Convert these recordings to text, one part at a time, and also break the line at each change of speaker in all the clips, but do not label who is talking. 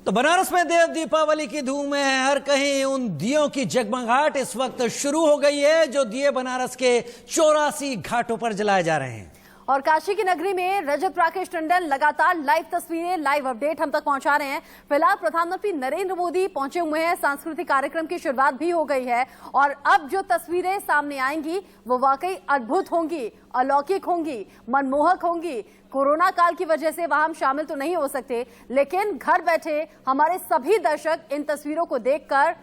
तो बनारस में देव दीपावली की धूम है। हर कहीं उन दियों की जगमगाहट इस वक्त शुरू हो गई है जो दिए बनारस के 84 घाटों पर जलाए जा रहे हैं।
और काशी की नगरी में रजत राकेश टंडन लगातार लाइव तस्वीरें, लाइव अपडेट हम तक पहुंचा रहे हैं। फिलहाल प्रधानमंत्री नरेंद्र मोदी पहुंचे हुए हैं, सांस्कृतिक कार्यक्रम की शुरुआत भी हो गई है और अब जो तस्वीरें सामने आएंगी वो वाकई अद्भुत होंगी, अलौकिक होंगी, मनमोहक होंगी। कोरोना काल की वजह से वहां हम शामिल तो नहीं हो सकते, लेकिन घर बैठे हमारे सभी दर्शक इन तस्वीरों को देखकर,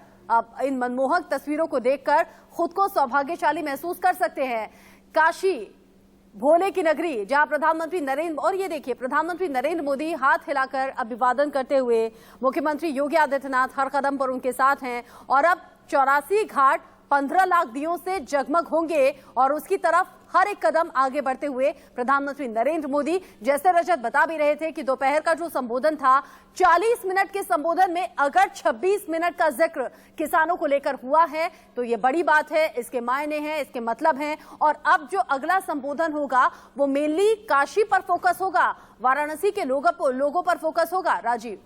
इन मनमोहक तस्वीरों को देखकर खुद को सौभाग्यशाली महसूस कर सकते हैं। काशी भोले की नगरी जहां प्रधानमंत्री नरेंद्र, और ये देखिए प्रधानमंत्री नरेंद्र मोदी हाथ हिलाकर अभिवादन करते हुए, मुख्यमंत्री योगी आदित्यनाथ हर कदम पर उनके साथ हैं और अब 84 घाट 15 लाख दियों से जगमग होंगे और उसकी तरफ हर एक कदम आगे बढ़ते हुए प्रधानमंत्री नरेंद्र मोदी, जैसे रजत बता भी रहे थे कि दोपहर का जो संबोधन था 40 मिनट के संबोधन में अगर 26 मिनट का जिक्र किसानों को लेकर हुआ है तो ये बड़ी बात है, इसके मायने हैं, इसके मतलब हैं। और अब जो अगला संबोधन होगा वो मेनली काशी पर फोकस होगा, वाराणसी के लोगों पर फोकस होगा। राजीव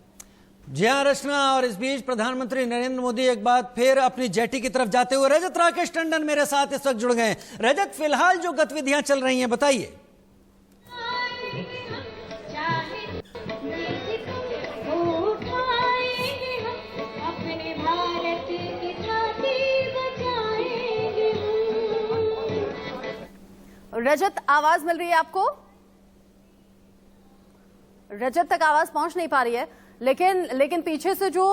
जी हाँ रचना, और इस बीच प्रधानमंत्री नरेंद्र मोदी एक बार फिर अपनी जेटी की तरफ जाते हुए रजत राकेश टंडन मेरे साथ इस वक्त जुड़ गए। रजत, फिलहाल जो गतिविधियां चल रही हैं बताइए।
रजत, आवाज मिल रही है आपको? रजत तक आवाज पहुंच नहीं पा रही है, लेकिन पीछे से जो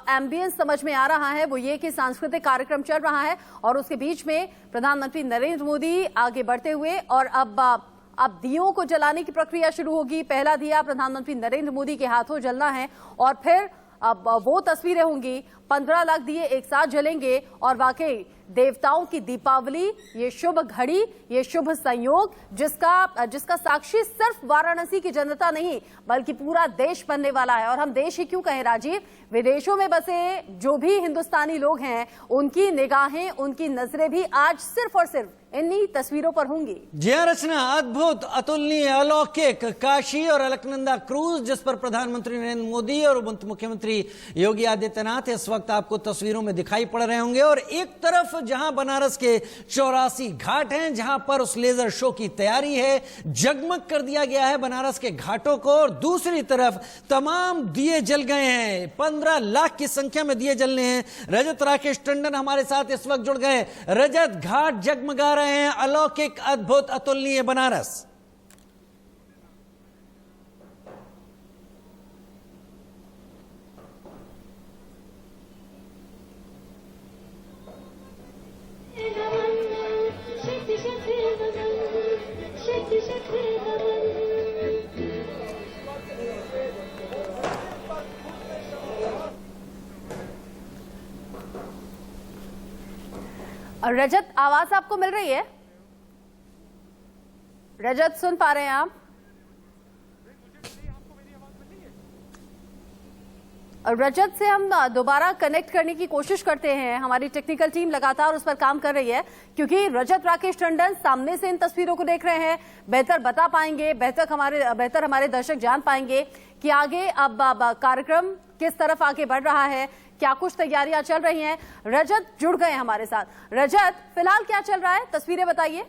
एम्बियंस समझ में आ रहा है वो ये कि सांस्कृतिक कार्यक्रम चल रहा है और उसके बीच में प्रधानमंत्री नरेंद्र मोदी आगे बढ़ते हुए और अब दियों को जलाने की प्रक्रिया शुरू होगी। पहला दिया प्रधानमंत्री नरेंद्र मोदी के हाथों जलना है और फिर अब वो तस्वीरें होंगी, 15 लाख दिए एक साथ जलेंगे और वाकई देवताओं की दीपावली, ये शुभ घड़ी, ये शुभ संयोग जिसका साक्षी सिर्फ वाराणसी की जनता नहीं बल्कि पूरा देश बनने वाला है। और हम देश ही क्यों कहें राजीव, विदेशों में बसे जो भी हिंदुस्तानी लोग हैं उनकी निगाहें, उनकी नजरें भी आज सिर्फ और सिर्फ इन्हीं तस्वीरों पर होंगी।
जी हाँ रचना, अद्भुत, अतुलनीय, अलौकिक काशी और अलकनंदा क्रूज जिस पर प्रधानमंत्री नरेंद्र मोदी और मुख्यमंत्री योगी आदित्यनाथ इस वक्त आपको तस्वीरों में दिखाई पड़ रहे होंगे। और एक तरफ जहां बनारस के 84 घाट हैं जहां पर उस लेजर शो की तैयारी है, जगमग कर दिया गया है बनारस के घाटों को, और दूसरी तरफ तमाम दिए जल गए हैं, 15 लाख की संख्या में दिए जलने हैं। रजत राकेश टंडन हमारे साथ इस वक्त जुड़ गए। रजत, घाट जगमगा रहे हैं, अलौकिक, अद्भुत, अतुलनीय बनारस।
रजत, आवाज आपको मिल रही है? रजत, सुन पा रहे हैं आप? रजत से हम दोबारा कनेक्ट करने की कोशिश करते हैं, हमारी टेक्निकल टीम लगातार उस पर काम कर रही है क्योंकि रजत राकेश टंडन सामने से इन तस्वीरों को देख रहे हैं, बेहतर बता पाएंगे, बेहतर हमारे दर्शक जान पाएंगे कि आगे अब कार्यक्रम किस तरफ आगे बढ़ रहा है, क्या कुछ तैयारियां चल रही हैं। रजत जुड़ गए हमारे साथ। रजत, फिलहाल क्या चल रहा है, तस्वीरें बताइए।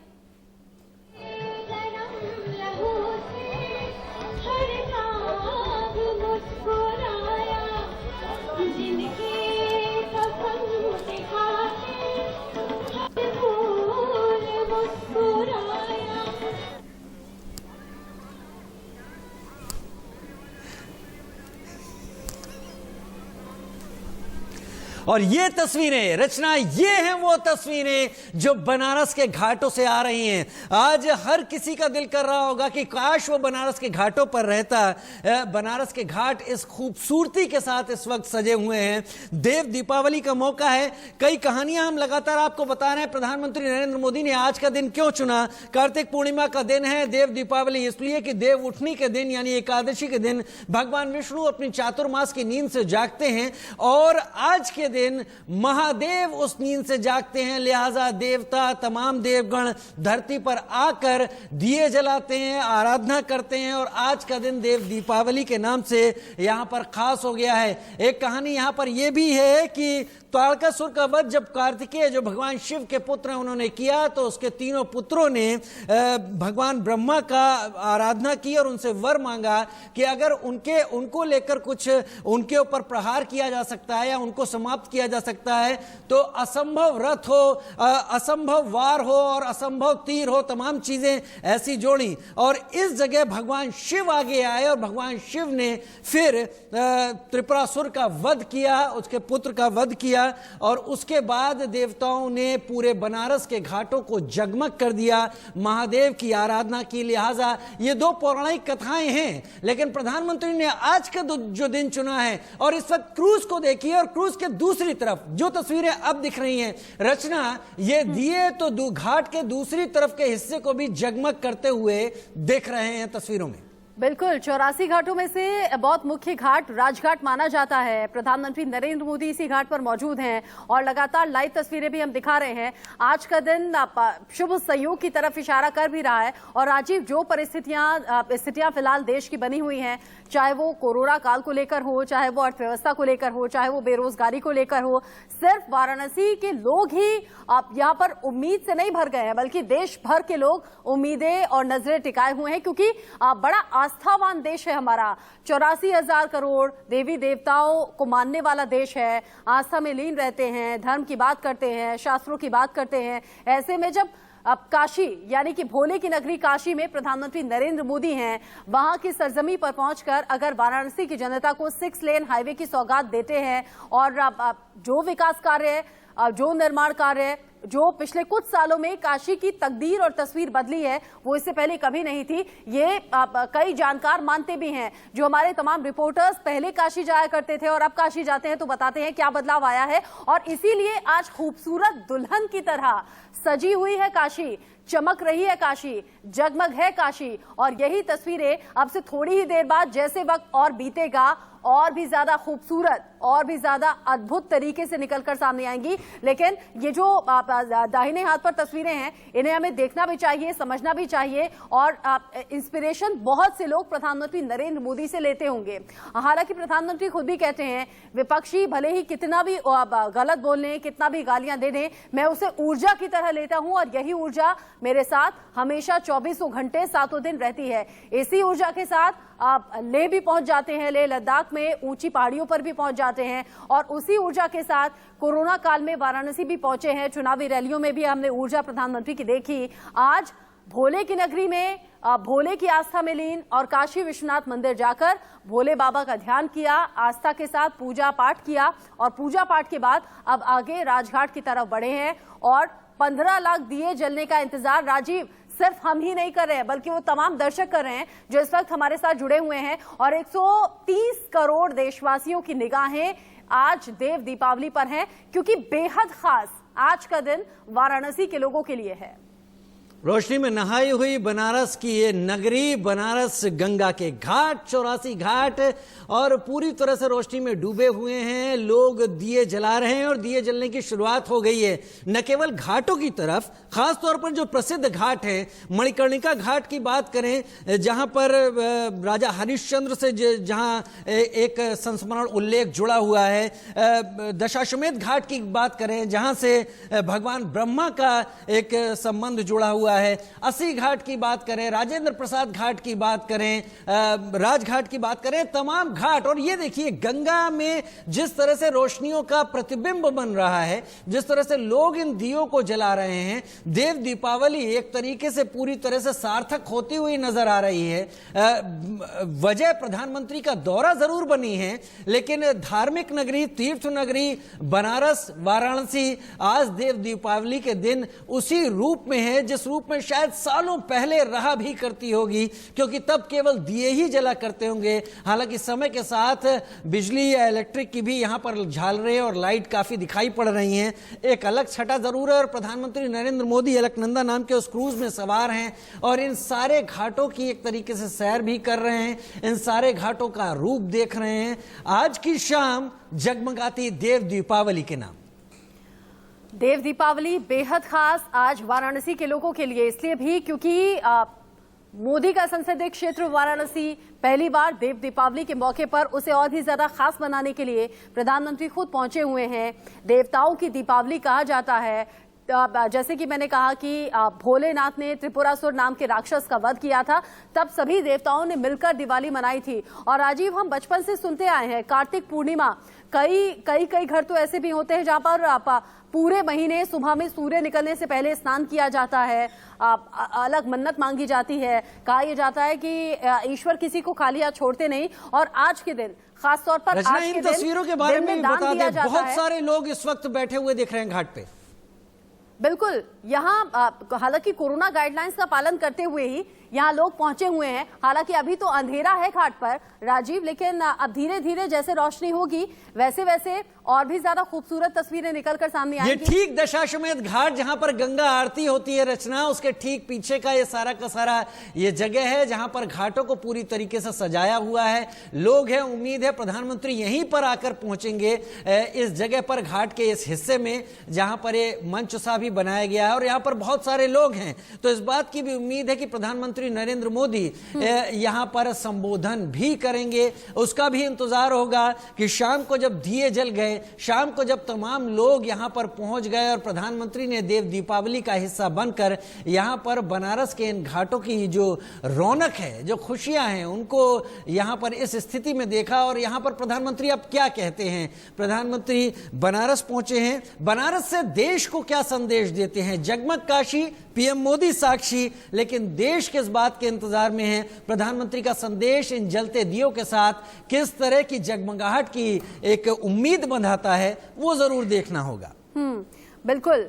और ये तस्वीरें रचना, ये हैं वो तस्वीरें जो बनारस के घाटों से आ रही हैं। आज हर किसी का दिल कर रहा होगा कि काश वो बनारस के घाटों पर रहता। बनारस के घाट इस खूबसूरती के साथ इस वक्त सजे हुए हैं। देव दीपावली का मौका है, कई कहानियां हम लगातार आपको बता रहे हैं। प्रधानमंत्री नरेंद्र मोदी ने आज का दिन क्यों चुना? कार्तिक पूर्णिमा का दिन है, देव दीपावली इसलिए कि देव उठनी के दिन यानी एकादशी के दिन भगवान विष्णु अपनी चातुर्मास की नींद से जागते हैं और आज के दिन महादेव उस नींद से जागते हैं, लिहाजा देवता तमाम देवगण धरती पर आकर दिए जलाते हैं, आराधना करते हैं। और आज का दिन देव दीपावली के नाम से यहां पर खास हो गया है। एक कहानी यहां पर यह भी है कि तारकासुर का वध जब कार्तिकेय जो भगवान शिव के पुत्र हैं उन्होंने किया, तो उसके तीनों पुत्रों ने भगवान ब्रह्मा का आराधना की और उनसे वर मांगा कि अगर उनको लेकर कुछ उनके ऊपर प्रहार किया जा सकता है या उनको समाप्त किया जा सकता है तो असंभव रथ हो, असंभव वार हो और असंभव तीर हो, तमाम चीजें ऐसी जोड़ी। और इस जगह भगवान शिव आगे आए और भगवान शिव ने फिर त्रिपुरासुर का वध किया, उसके पुत्र का वध किया। और उसके बाद देवताओं ने पूरे बनारस के घाटों को जगमग कर दिया, महादेव की आराधना की। लिहाजा ये दो पौराणिक कथाएं हैं, लेकिन प्रधानमंत्री ने आज का जो दिन चुना है और इस वक्त क्रूज को देखिए और क्रूज के दूसरी तरफ जो तस्वीरें अब दिख रही हैं, रचना ये दिए तो घाट के दूसरी तरफ के हिस्से को भी जगमग करते हुए देख रहे हैं तस्वीरों में।
बिल्कुल, 84 घाटों में से बहुत मुख्य घाट राजघाट माना जाता है। प्रधानमंत्री नरेंद्र मोदी इसी घाट पर मौजूद हैं और लगातार लाइव तस्वीरें भी हम दिखा रहे हैं। आज का दिन शुभ संयोग की तरफ इशारा कर भी रहा है। और राजीव, जो स्थितियां फिलहाल देश की बनी हुई हैं, चाहे वो कोरोना काल को लेकर हो, चाहे वो अर्थव्यवस्था को लेकर हो, चाहे वो बेरोजगारी को लेकर हो, सिर्फ वाराणसी के लोग ही यहाँ पर उम्मीद से नहीं भर गए हैं, बल्कि देश भर के लोग उम्मीदें और नजरें टिकाए हुए हैं, क्योंकि बड़ा आस्थावान देश है हमारा। 84,000 करोड़ देवी देवताओं को मानने वाला देश है, आस्था में लीन रहते हैं, धर्म की बात करते हैं, शास्त्रों की बात करते हैं। ऐसे में जब अब काशी यानी कि भोले की नगरी काशी में प्रधानमंत्री नरेंद्र मोदी हैं, वहां की सरजमी पर पहुंचकर अगर वाराणसी की जनता को 6 लेन हाईवे की सौगात देते हैं और जो विकास कार्य, जो निर्माण कार्य, जो पिछले कुछ सालों में काशी की तकदीर और तस्वीर बदली है, वो इससे पहले कभी नहीं थी। ये कई जानकार मानते भी हैं। जो हमारे तमाम रिपोर्टर्स पहले काशी जाया करते थे और अब काशी जाते हैं तो बताते हैं क्या बदलाव आया है। और इसीलिए आज खूबसूरत दुल्हन की तरह सजी हुई है काशी, चमक रही है काशी, जगमग है काशी। और यही तस्वीरें अब से थोड़ी ही देर बाद जैसे वक्त और बीतेगा और भी ज्यादा खूबसूरत और भी ज्यादा अद्भुत तरीके से निकलकर सामने आएंगी। लेकिन ये जो दाहिने हाथ पर तस्वीरें हैं, इन्हें हमें देखना भी चाहिए, समझना भी चाहिए। और इंस्पिरेशन बहुत से लोग प्रधानमंत्री नरेंद्र मोदी से लेते होंगे। हालांकि प्रधानमंत्री खुद भी कहते हैं, विपक्षी भले ही कितना भी गलत बोल लें, कितना भी गालियां दे दें, मैं उसे ऊर्जा की तरह लेता हूं और यही ऊर्जा मेरे साथ हमेशा 24 घंटे 7 दिन रहती है। इसी ऊर्जा के साथ आप लेह भी पहुंच जाते हैं, लेह लद्दाख में ऊंची पहाड़ियों पर भी पहुंच जाते हैं। और उसी ऊर्जा के साथ कोरोना काल में वाराणसी भी पहुंचे हैं। चुनावी रैलियों में भी हमने ऊर्जा प्रधानमंत्री की देखी। आज भोले की नगरी में भोले की आस्था में लीन और काशी विश्वनाथ मंदिर जाकर भोले बाबा का ध्यान किया, आस्था के साथ पूजा पाठ किया। और पूजा पाठ के बाद अब आगे राजघाट की तरफ बढ़े हैं और 15 लाख दिए जलने का इंतजार राजीव सिर्फ हम ही नहीं कर रहे हैं, बल्कि वो तमाम दर्शक कर रहे हैं जो इस वक्त हमारे साथ जुड़े हुए हैं। और 130 करोड़ देशवासियों की निगाहें आज देव दीपावली पर हैं, क्योंकि बेहद खास आज का दिन वाराणसी के लोगों के लिए है।
रोशनी में नहाई हुई बनारस की ये नगरी, बनारस गंगा के घाट, 84 घाट और पूरी तरह से रोशनी में डूबे हुए हैं। लोग दिए जला रहे हैं और दिए जलने की शुरुआत हो गई है। न केवल घाटों की तरफ, खास तौर पर जो प्रसिद्ध घाट है, मणिकर्णिका घाट की बात करें, जहां पर राजा हरिश्चंद्र से जहां एक संस्मरण उल्लेख जुड़ा हुआ है, दशाश्वमेध घाट की बात करें जहां से भगवान ब्रह्मा का एक संबंध जुड़ा हुआ है, अस्सी घाट की बात करें, राजेंद्र प्रसाद घाट की बात करें, राजघाट की बात करें, तमाम घाट। और ये देखिए गंगा में जिस तरह से रोशनियों का प्रतिबिंब बन रहा है, जिस तरह से लोग इन दियों को जला रहे हैं, देव दीपावली एक तरीके से पूरी तरह से सार्थक होती हुई नजर आ रही है। वजह प्रधानमंत्री का दौरा जरूर बनी है, लेकिन धार्मिक नगरी, तीर्थ नगरी बनारस, वाराणसी आज देव दीपावली के दिन उसी रूप में है जिस रूप रूप में शायद सालों पहले रहा भी करती होगी, क्योंकि तब केवल दिए ही जला करते होंगे। हालांकि समय के साथ बिजली या इलेक्ट्रिक की भी यहां पर झालरें और लाइट काफी दिखाई पड़ रही हैं। एक अलग छटा जरूर है और प्रधानमंत्री नरेंद्र मोदी अलकनंदा नाम के उस क्रूज में सवार हैं और इन सारे घाटों की एक तरीके से सैर भी कर रहे हैं, इन सारे घाटों का रूप देख रहे हैं। आज की शाम जगमगाती देव दीपावली के नाम।
देव दीपावली बेहद खास आज वाराणसी के लोगों के लिए, इसलिए भी क्योंकि मोदी का संसदीय क्षेत्र वाराणसी पहली बार देव दीपावली के मौके पर उसे और भी ज्यादा खास बनाने के लिए प्रधानमंत्री खुद पहुंचे हुए हैं। देवताओं की दीपावली कहा जाता है। जैसे कि मैंने कहा कि भोलेनाथ ने त्रिपुरासुर नाम के राक्षस का वध किया था, तब सभी देवताओं ने मिलकर दिवाली मनाई थी। और राजीव, हम बचपन से सुनते आए हैं कार्तिक पूर्णिमा, कई घर तो ऐसे भी होते हैं जहां पर पूरे महीने सुबह में सूर्य निकलने से पहले स्नान किया जाता है, अलग मन्नत मांगी जाती है। कहा यह जाता है कि ईश्वर किसी को खाली हाथ छोड़ते नहीं। और आज के दिन खासतौर पर आज के
इन
दिन
तस्वीरों के बारे में बता दें, बहुत
है।
सारे लोग इस वक्त बैठे हुए दिख रहे हैं घाट पे।
बिल्कुल, यहाँ हालांकि कोरोना गाइडलाइंस का पालन करते हुए ही यहाँ लोग पहुंचे हुए हैं। हालांकि अभी तो अंधेरा है घाट पर राजीव, लेकिन अब धीरे धीरे जैसे रोशनी होगी वैसे वैसे और भी ज्यादा खूबसूरत तस्वीरें निकलकर सामने आएंगी।
ये ठीक दशाश्वमेध घाट जहां पर गंगा आरती होती है रचना, उसके ठीक पीछे का ये सारा का सारा ये जगह है जहां पर घाटों को पूरी तरीके से सजाया हुआ है। लोग हैं, उम्मीद है प्रधानमंत्री यहीं पर आकर पहुंचेंगे, इस जगह पर घाट के इस हिस्से में जहां पर ये मंच सा भी बनाया गया है और यहां पर बहुत सारे लोग हैं। तो इस बात की भी उम्मीद है कि प्रधानमंत्री नरेंद्र मोदी यहां पर संबोधन भी करेंगे। उसका भी इंतजार होगा कि शाम को जब दिए जल गए, शाम को जब तमाम लोग यहां पर पहुंच गए और प्रधानमंत्री ने देव दीपावली का हिस्सा बनकर यहां पर बनारस के इन घाटों की जो रौनक है, जो खुशियां हैं, उनको यहां पर इस स्थिति में देखा। और यहां पर प्रधानमंत्री अब क्या कहते हैं? प्रधानमंत्री बनारस पहुंचे हैं, बनारस से देश को क्या संदेश देते हैं? जगमग काशी, पीएम मोदी साक्षी, लेकिन देश किस बात के इंतजार में है? प्रधानमंत्री का संदेश इन जलते दियों के साथ किस तरह की जगमगाहट की एक उम्मीद बंधाता है, वो जरूर देखना होगा।
बिल्कुल,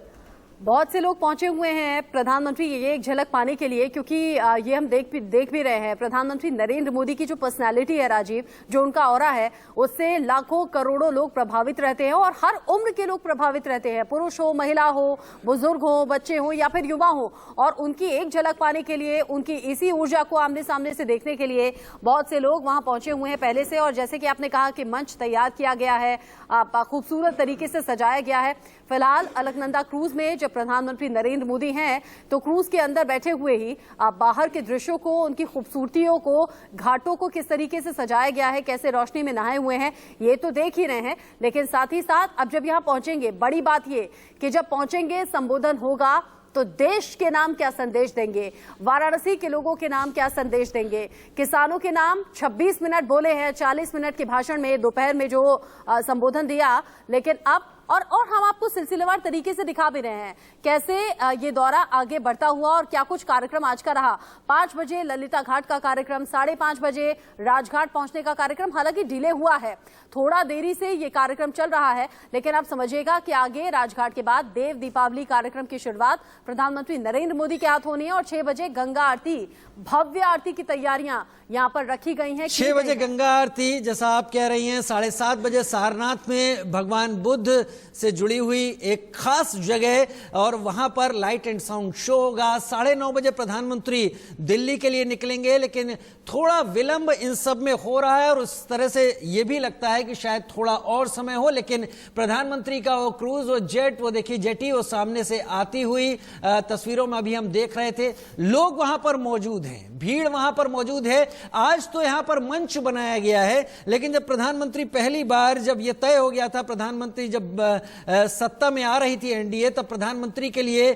बहुत से लोग पहुंचे हुए हैं प्रधानमंत्री ये एक झलक पाने के लिए, क्योंकि ये हम देख भी रहे हैं प्रधानमंत्री नरेंद्र मोदी की जो पर्सनालिटी है राजीव, जो उनका ऑरा है, उससे लाखों करोड़ों लोग प्रभावित रहते हैं और हर उम्र के लोग प्रभावित रहते हैं, पुरुष हो, महिला हो, बुजुर्ग हो, बच्चे हो या फिर युवा हो। और उनकी एक झलक पाने के लिए, उनकी इसी ऊर्जा को आमने सामने से देखने के लिए बहुत से लोग वहां पहुंचे हुए हैं पहले से। और जैसे कि आपने कहा कि मंच तैयार किया गया है, खूबसूरत तरीके से सजाया गया है। फिलहाल अलकनंदा क्रूज में जब प्रधानमंत्री नरेंद्र मोदी हैं तो क्रूज के अंदर बैठे हुए ही आप बाहर के दृश्यों को, उनकी खूबसूरतियों को, घाटों को किस तरीके से सजाया गया है, कैसे रोशनी में नहाए हुए हैं, ये तो देख ही रहे हैं। लेकिन साथ ही साथ अब जब यहां पहुंचेंगे, बड़ी बात ये कि जब पहुंचेंगे, संबोधन होगा तो देश के नाम क्या संदेश देंगे, वाराणसी के लोगों के नाम क्या संदेश देंगे, किसानों के नाम 26 मिनट बोले हैं 40 मिनट के भाषण में, दोपहर में जो संबोधन दिया। लेकिन अब और हम आपको सिलसिलेवार तरीके से दिखा भी रहे हैं कैसे ये दौरा आगे बढ़ता हुआ और क्या कुछ कार्यक्रम आज का रहा। 5 बजे ललिता घाट का कार्यक्रम, 5:30 बजे राजघाट पहुंचने का कार्यक्रम, हालांकि डिले हुआ है, थोड़ा देरी से ये कार्यक्रम चल रहा है। लेकिन आप समझिएगा कि आगे राजघाट के बाद देव दीपावली कार्यक्रम की शुरुआत प्रधानमंत्री नरेंद्र मोदी के हाथ होनी है और 6 बजे गंगा आरती, भव्य आरती की तैयारियां यहां पर रखी गई हैं।
6 बजे गंगा आरती, जैसा आप कह रही हैं, 7:30 बजे सारनाथ में भगवान बुद्ध से जुड़ी हुई एक खास जगह और वहां पर लाइट एंड साउंड शो होगा। 9:30 बजे प्रधानमंत्री दिल्ली के लिए निकलेंगे, लेकिन थोड़ा विलंब इन सब में हो रहा है और उस तरह से यह भी लगता है कि शायद थोड़ा और समय हो। लेकिन प्रधानमंत्री का वो क्रूज, वो जेट, वो देखिए जेटी, वो सामने से आती हुई तस्वीरों में अभी हम देख रहे थे। लोग वहां पर मौजूद हैं, भीड़ वहां पर मौजूद है। आज तो यहां पर मंच बनाया गया है, लेकिन जब प्रधानमंत्री पहली बार, जब यह तय हो गया था, प्रधानमंत्री जब सत्ता में आ रही थी एनडीए, तब प्रधानमंत्री के लिए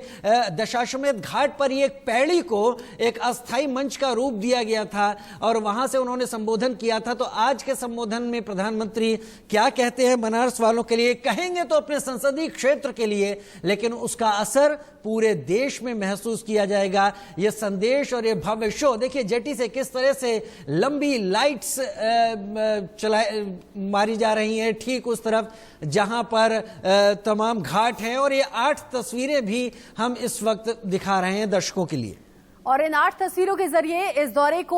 दशाश्वमेध घाट पर एक पैड़ी को एक अस्थाई मंच का रूप दिया गया था और वहां से उन्होंने संबोधन किया था। तो आज के संबोधन में प्रधानमंत्री क्या कहते हैं बनारस वालों के लिए? कहेंगे तो अपने संसदीय क्षेत्र के लिए, लेकिन उसका असर पूरे देश में महसूस किया जाएगा। यह संदेश और यह भव्य शो देखिए, जेटी से किस तरह से लंबी लाइट्स मारी जा रही हैं ठीक उस तरफ जहां पर तमाम घाट हैं और ये 8 तस्वीरें भी हम इस वक्त दिखा रहे हैं दर्शकों के लिए।
और इन 8 तस्वीरों के जरिए इस दौरे को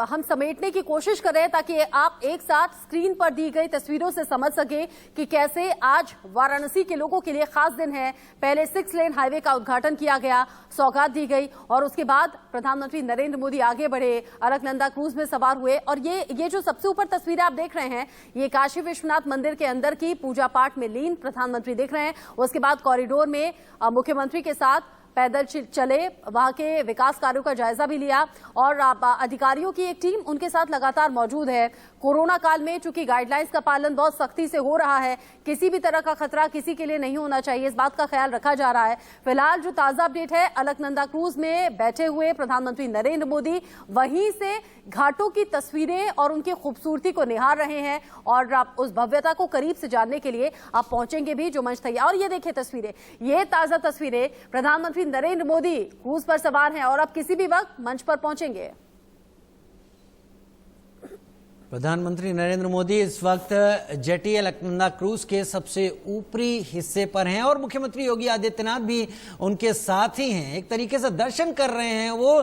हम समेटने की कोशिश कर रहे हैं ताकि आप एक साथ स्क्रीन पर दी गई तस्वीरों से समझ सके कि कैसे आज वाराणसी के लोगों के लिए खास दिन है। पहले 6 लेन हाईवे का उद्घाटन किया गया, सौगात दी गई और उसके बाद प्रधानमंत्री नरेंद्र मोदी आगे बढ़े, अलकनंदा क्रूज में सवार हुए। और ये जो सबसे ऊपर तस्वीरें आप देख रहे हैं, ये काशी विश्वनाथ मंदिर के अंदर की पूजा पाठ में लीन प्रधानमंत्री दिख रहे हैं। उसके बाद कॉरिडोर में मुख्यमंत्री के साथ पैदल चले, वहां के विकास कार्यों का जायजा भी लिया और अधिकारियों की एक टीम उनके साथ लगातार मौजूद है। कोरोना काल में चूंकि गाइडलाइंस का पालन बहुत सख्ती से हो रहा है, किसी भी तरह का खतरा किसी के लिए नहीं होना चाहिए, इस बात का ख्याल रखा जा रहा है। फिलहाल जो ताजा अपडेट है, अलकनंदा क्रूज में बैठे हुए प्रधानमंत्री नरेंद्र मोदी वहीं से घाटों की तस्वीरें और उनकी खूबसूरती को निहार रहे हैं और आप उस भव्यता को करीब से जानने के लिए आप पहुंचेंगे भी जो मंच तैयार। और ये देखिए तस्वीरें, ये ताजा तस्वीरें, प्रधानमंत्री नरेंद्र मोदी क्रूज पर सवार हैं और अब किसी भी वक्त मंच पर पहुंचेंगे।
प्रधानमंत्री नरेंद्र मोदी इस वक्त जेटी अलकनंदा क्रूज के सबसे ऊपरी हिस्से पर हैं और मुख्यमंत्री योगी आदित्यनाथ भी उनके साथ ही हैं। एक तरीके से दर्शन कर रहे हैं वो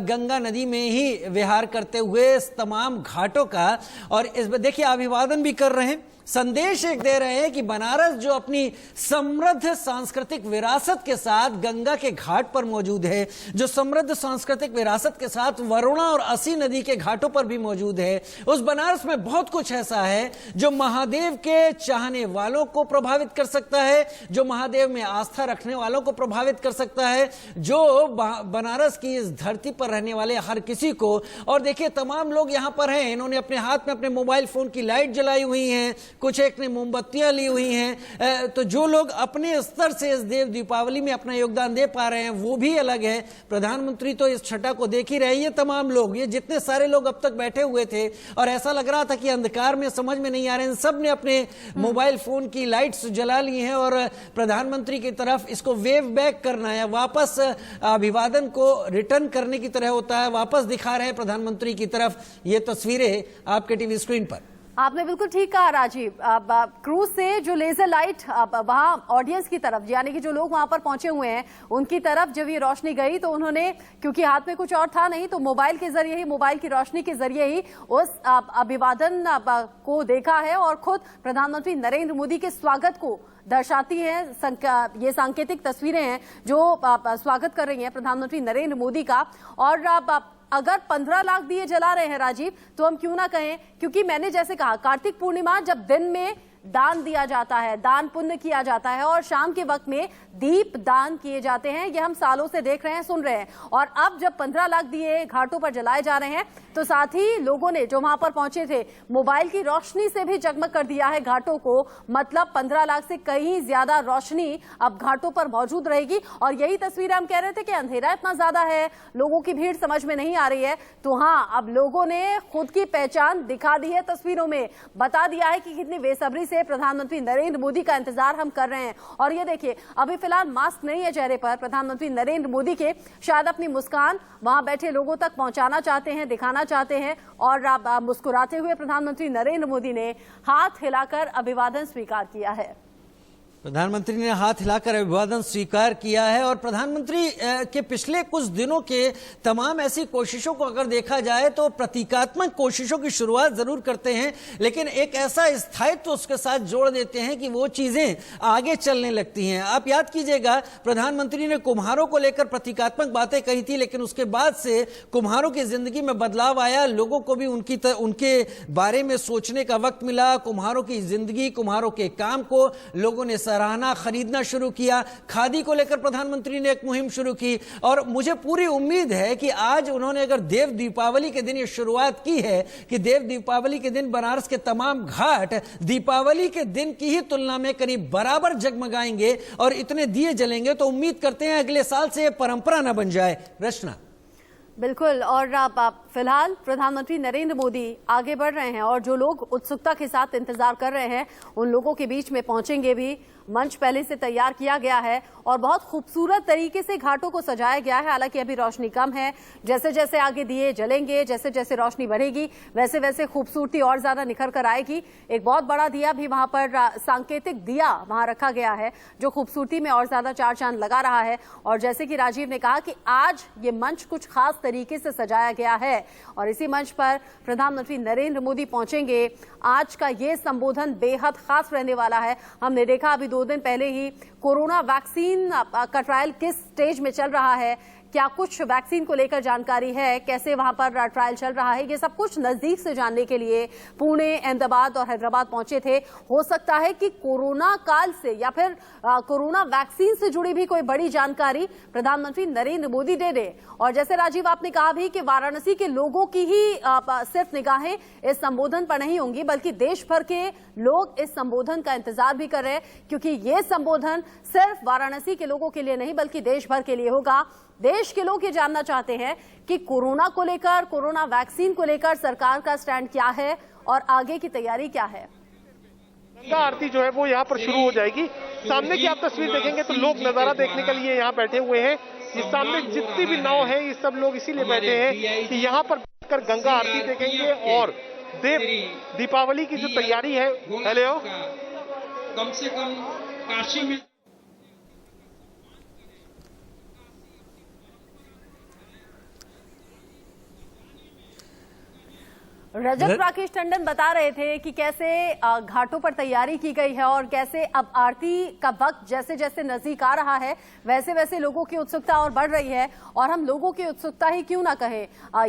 गंगा नदी में ही विहार करते हुए इस तमाम घाटों का। और इस देखिए अभिवादन भी कर रहे हैं, संदेश एक दे रहे हैं कि बनारस जो अपनी समृद्ध सांस्कृतिक विरासत के साथ गंगा के घाट पर मौजूद है, जो समृद्ध सांस्कृतिक विरासत के साथ वरुणा और असी नदी के घाटों पर भी मौजूद है, उस बनारस में बहुत कुछ ऐसा है जो महादेव के चाहने वालों को प्रभावित कर सकता है, जो महादेव में आस्था रखने वालों को प्रभावित कर सकता है, जो बनारस की इस धरती पर रहने वाले हर किसी को। और देखिए तमाम लोग यहां पर हैं, इन्होंने अपने हाथ में अपने मोबाइल फोन की लाइट जलाई हुई हैं, कुछ एक ने मोमबत्तियां ली हुई हैं। तो जो लोग अपने स्तर से इस देव दीपावली में अपना योगदान दे पा रहे हैं वो भी अलग है। प्रधानमंत्री तो इस छठा को देख ही रहे। ये तमाम लोग, ये जितने सारे लोग अब तक बैठे हुए थे और ऐसा लग रहा था कि अंधकार में समझ में नहीं आ रहे हैं, सब ने अपने मोबाइल फोन की लाइट्स जला ली हैं और प्रधानमंत्री की तरफ इसको वेव बैक करना है, वापस अभिवादन को रिटर्न करने की तरह होता है, वापस दिखा रहे हैं प्रधानमंत्री की तरफ। ये तस्वीरें आपके टीवी स्क्रीन पर।
आपने बिल्कुल ठीक कहा राजीव, क्रूज से जो लेजर लाइट वहां ऑडियंस की तरफ, यानी कि जो लोग वहां पर पहुंचे हुए हैं उनकी तरफ जब ये रोशनी गई तो उन्होंने, क्योंकि हाथ में कुछ और था नहीं, तो मोबाइल के जरिए ही, मोबाइल की रोशनी के जरिए ही उस अभिवादन को देखा है और खुद प्रधानमंत्री नरेंद्र मोदी के स्वागत को दर्शाती हैं। ये सांकेतिक तस्वीरें हैं जो स्वागत कर रही हैं प्रधानमंत्री नरेंद्र मोदी का। और अगर 15 लाख दिए जला रहे हैं राजीव, तो हम क्यों ना कहें, क्योंकि मैंने जैसे कहा कार्तिक पूर्णिमा जब दिन में दान दिया जाता है, दान पुण्य किया जाता है और शाम के वक्त में दीप दान किए जाते हैं, ये हम सालों से देख रहे हैं, सुन रहे हैं। और अब जब 15 लाख दिए घाटों पर जलाए जा रहे हैं तो साथ ही लोगों ने जो वहां पर पहुंचे थे मोबाइल की रोशनी से भी जगमग कर दिया है घाटों को। मतलब 15 लाख से कहीं ज्यादा रोशनी अब घाटों पर मौजूद रहेगी। और यही तस्वीर हम कह रहे थे कि अंधेरा इतना ज्यादा है, लोगों की भीड़ समझ में नहीं आ रही है, तो हाँ, अब लोगों ने खुद की पहचान दिखा दी है तस्वीरों में, बता दिया है कि कितनी बेसब्री से प्रधानमंत्री नरेंद्र मोदी का इंतजार हम कर रहे हैं। और ये देखिए अभी फिलहाल मास्क नहीं है चेहरे पर प्रधानमंत्री नरेंद्र मोदी के, शायद अपनी मुस्कान वहां बैठे लोगों तक पहुंचाना चाहते हैं, दिखाना चाहते हैं। और मुस्कुराते हुए प्रधानमंत्री नरेंद्र मोदी ने हाथ हिलाकर अभिवादन स्वीकार किया है।
प्रधानमंत्री ने हाथ हिलाकर अभिवादन स्वीकार किया है। और प्रधानमंत्री के पिछले कुछ दिनों के तमाम ऐसी कोशिशों को अगर देखा जाए तो प्रतीकात्मक कोशिशों की शुरुआत जरूर करते हैं, लेकिन एक ऐसा स्थायित्व तो उसके साथ जोड़ देते हैं कि वो चीजें आगे चलने लगती हैं। आप याद कीजिएगा, प्रधानमंत्री ने कुम्हारों को लेकर प्रतीकात्मक बातें कही थी, लेकिन उसके बाद से कुम्हारों की जिंदगी में बदलाव आया, लोगों को भी उनके बारे में सोचने का वक्त मिला। कुम्हारों की जिंदगी, कुम्हारों के काम को लोगों ने सराहना, खरीदना शुरू किया। खादी को लेकर प्रधानमंत्री ने एक मुहिम शुरू की और मुझे पूरी उम्मीद है कि आज उन्होंने अगर देव दीपावली के दिन ये शुरुआत की है कि देव दीपावली के दिन बनारस के तमाम घाट दीपावली के दिन की ही तुलना में करीब बराबर जगमगाएंगे और इतने दिए जलेंगे, तो उम्मीद करते हैं अगले साल से ये परंपरा न बन जाए। रचना,
बिल्कुल। और आप फिलहाल प्रधानमंत्री नरेंद्र मोदी आगे बढ़ रहे हैं और जो लोग उत्सुकता के साथ इंतजार कर रहे हैं उन लोगों के बीच में पहुंचेंगे भी। मंच पहले से तैयार किया गया है और बहुत खूबसूरत तरीके से घाटों को सजाया गया है। हालांकि अभी रोशनी कम है, जैसे जैसे आगे दिए जलेंगे, जैसे जैसे रोशनी बढ़ेगी वैसे वैसे खूबसूरती और ज्यादा निखर कर आएगी। एक बहुत बड़ा दिया भी वहां पर, सांकेतिक दिया वहां रखा गया है जो खूबसूरती में और ज्यादा चार चांद लगा रहा है। और जैसे कि राजीव ने कहा कि आज ये मंच कुछ खास तरीके से सजाया गया है और इसी मंच पर प्रधानमंत्री नरेंद्र मोदी पहुंचेंगे। आज का ये संबोधन बेहद खास रहने वाला है। हमने देखा अभी 2 दिन पहले ही कोरोना वैक्सीन का ट्रायल किस स्टेज में चल रहा है, क्या कुछ वैक्सीन को लेकर जानकारी है, कैसे वहां पर ट्रायल चल रहा है, ये सब कुछ नजदीक से जानने के लिए पुणे, अहमदाबाद और हैदराबाद पहुंचे थे। हो सकता है कि कोरोना काल से या फिर कोरोना वैक्सीन से जुड़ी भी कोई बड़ी जानकारी प्रधानमंत्री नरेंद्र मोदी दे दे। और जैसे राजीव आपने कहा भी कि वाराणसी के लोगों की ही सिर्फ निगाहें इस संबोधन पर नहीं होंगी, बल्कि देश भर के लोग इस संबोधन का इंतजार भी कर रहे हैं, क्योंकि ये संबोधन सिर्फ वाराणसी के लोगों के लिए नहीं बल्कि देश भर के लिए होगा। देश के लोग ये जानना चाहते हैं कि कोरोना को लेकर, कोरोना वैक्सीन को लेकर सरकार का स्टैंड क्या है और आगे की तैयारी क्या है।
गंगा आरती जो है वो यहाँ पर शुरू हो जाएगी। सामने की आप तस्वीर देखेंगे तो लोग नजारा देखने के लिए यहाँ बैठे हुए हैं। ये सामने जितनी भी नाव है ये सब लोग इसीलिए बैठे हैं कि यहाँ पर बैठकर गंगा आरती देखेंगे और दीपावली की जो तैयारी है, हेलो,
कम से कम काशी में
रजत राकेश टंडन बता रहे थे कि कैसे घाटों पर तैयारी की गई है और कैसे अब आरती का वक्त जैसे जैसे नजदीक आ रहा है वैसे वैसे लोगों की उत्सुकता और बढ़ रही है। और हम लोगों की उत्सुकता ही क्यों ना कहें,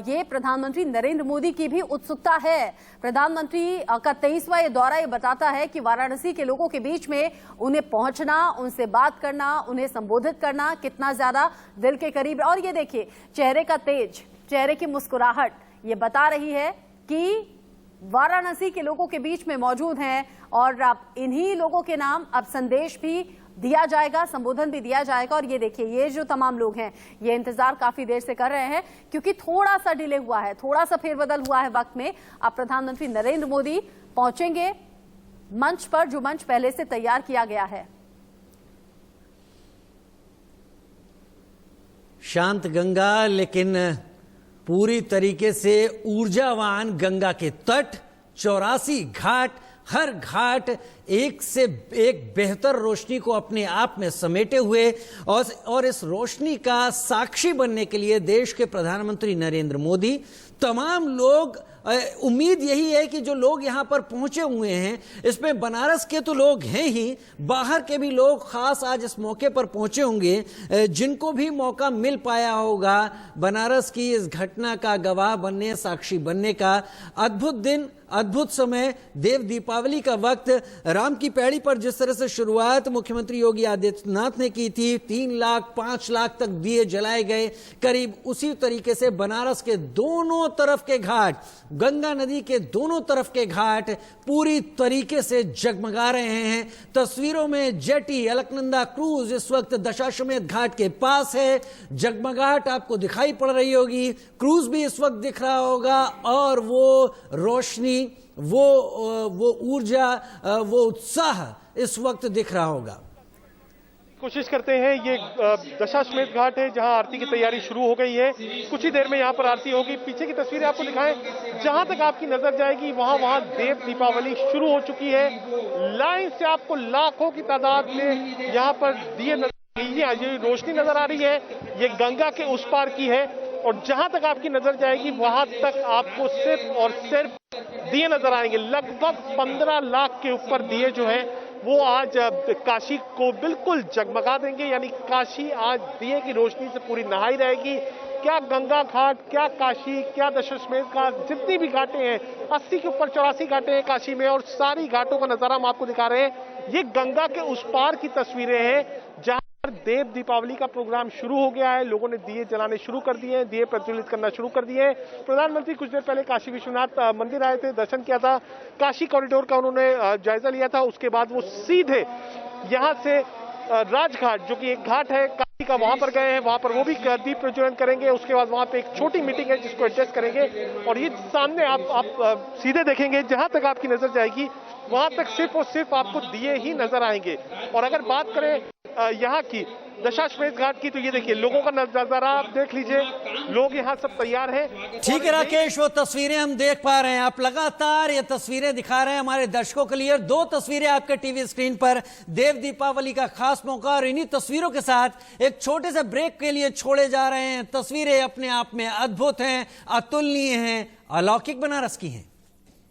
ये प्रधानमंत्री नरेंद्र मोदी की भी उत्सुकता है। प्रधानमंत्री का 23वां ये दौरा ये बताता है कि वाराणसी के लोगों के बीच में उन्हें पहुंचना, उनसे बात करना, उन्हें संबोधित करना कितना ज्यादा दिल के करीब है। और ये देखिए चेहरे का तेज, चेहरे की मुस्कुराहट ये बता रही है कि वाराणसी के लोगों के बीच में मौजूद हैं और अब इन्हीं लोगों के नाम अब संदेश भी दिया जाएगा, संबोधन भी दिया जाएगा। और ये देखिए ये जो तमाम लोग हैं ये इंतजार काफी देर से कर रहे हैं क्योंकि थोड़ा सा डिले हुआ है, थोड़ा सा फेरबदल हुआ है वक्त में। अब प्रधानमंत्री नरेंद्र मोदी पहुंचेंगे मंच पर जो मंच पहले से तैयार किया गया है।
शांत गंगा लेकिन पूरी तरीके से ऊर्जावान गंगा के तट, 84 घाट, हर घाट एक से एक बेहतर रोशनी को अपने आप में समेटे हुए और इस रोशनी का साक्षी बनने के लिए देश के प्रधानमंत्री नरेंद्र मोदी, तमाम लोग, उम्मीद यही है कि जो लोग यहां पर पहुंचे हुए हैं इसमें बनारस के तो लोग हैं ही, बाहर के भी लोग खास आज इस मौके पर पहुंचे होंगे जिनको भी मौका मिल पाया होगा बनारस की इस घटना का गवाह बनने, साक्षी बनने का। अद्भुत दिन, अद्भुत समय, देव दीपावली का वक्त। राम की पैड़ी पर जिस तरह से शुरुआत मुख्यमंत्री योगी आदित्यनाथ ने की थी, 3 लाख 5 लाख तक दिए जलाए गए, करीब उसी तरीके से बनारस के दोनों तरफ के घाट, गंगा नदी के दोनों तरफ के घाट पूरी तरीके से जगमगा रहे हैं। तस्वीरों में जेटी अलकनंदा क्रूज इस वक्त दशाश्वमेध घाट के पास है, जगमगाहट आपको दिखाई पड़ रही होगी, क्रूज भी इस वक्त दिख रहा होगा और वो रोशनी, वो ऊर्जा, वो उत्साह इस वक्त दिख रहा होगा।
कोशिश करते हैं। ये दशाश्वमेध घाट है जहां आरती की तैयारी शुरू हो गई है। कुछ ही देर में यहां पर आरती होगी। पीछे की तस्वीरें आपको दिखाएं, जहां तक आपकी नजर जाएगी वहां देव दीपावली शुरू हो चुकी है। लाइन से आपको लाखों की तादाद में यहां पर दिए ये रोशनी नजर आ रही है, ये गंगा के उस पार की है और जहां तक आपकी नजर जाएगी वहां तक आपको सिर्फ और सिर्फ दिए नजर आएंगे। लगभग 15 लाख के ऊपर दिए जो है वो आज काशी को बिल्कुल जगमगा देंगे, यानी काशी आज दिए की रोशनी से पूरी नहाई रहेगी। क्या गंगा घाट, क्या काशी, क्या दशाश्वमेध घाट, जितनी भी घाटें हैं, 80 के ऊपर 84 घाटें हैं काशी में और सारी घाटों का नजारा हम आपको दिखा रहे हैं। ये गंगा के उस पार की तस्वीरें हैं जहां देव दीपावली का प्रोग्राम शुरू हो गया है। लोगों ने दिए जलाने शुरू कर दिए हैं, दिए प्रज्वलित करना शुरू कर दिए हैं। प्रधानमंत्री कुछ देर पहले काशी विश्वनाथ मंदिर आए थे, दर्शन किया था, काशी कॉरिडोर का उन्होंने जायजा लिया था। उसके बाद वो सीधे यहां से राजघाट, जो कि एक घाट है काशी का वहां पर गए हैं, वहां पर वो भी दीप प्रज्वलन करेंगे। उसके बाद वहां पे एक छोटी मीटिंग है जिसको एडजस्ट करेंगे और ये सामने आप सीधे देखेंगे, जहां तक आपकी नजर जाएगी वहां तक सिर्फ और सिर्फ आपको दिए ही नजर आएंगे। और अगर बात करें यहाँ की दशाश्वमेध घाट की, तो ये देखिए लोगों का नजारा आप देख लीजिए, लोग यहाँ सब तैयार हैं।
ठीक है राकेश, वो तस्वीरें हम देख पा रहे हैं, आप लगातार ये तस्वीरें दिखा रहे हैं हमारे दर्शकों के लिए। 2 तस्वीरें आपके टीवी स्क्रीन पर, देव दीपावली का खास मौका, और इन्हीं तस्वीरों के साथ एक छोटे से ब्रेक के लिए छोड़े जा रहे हैं। तस्वीरें अपने आप में अद्भुत हैं, अतुलनीय हैं, अलौकिक बनारस की हैं।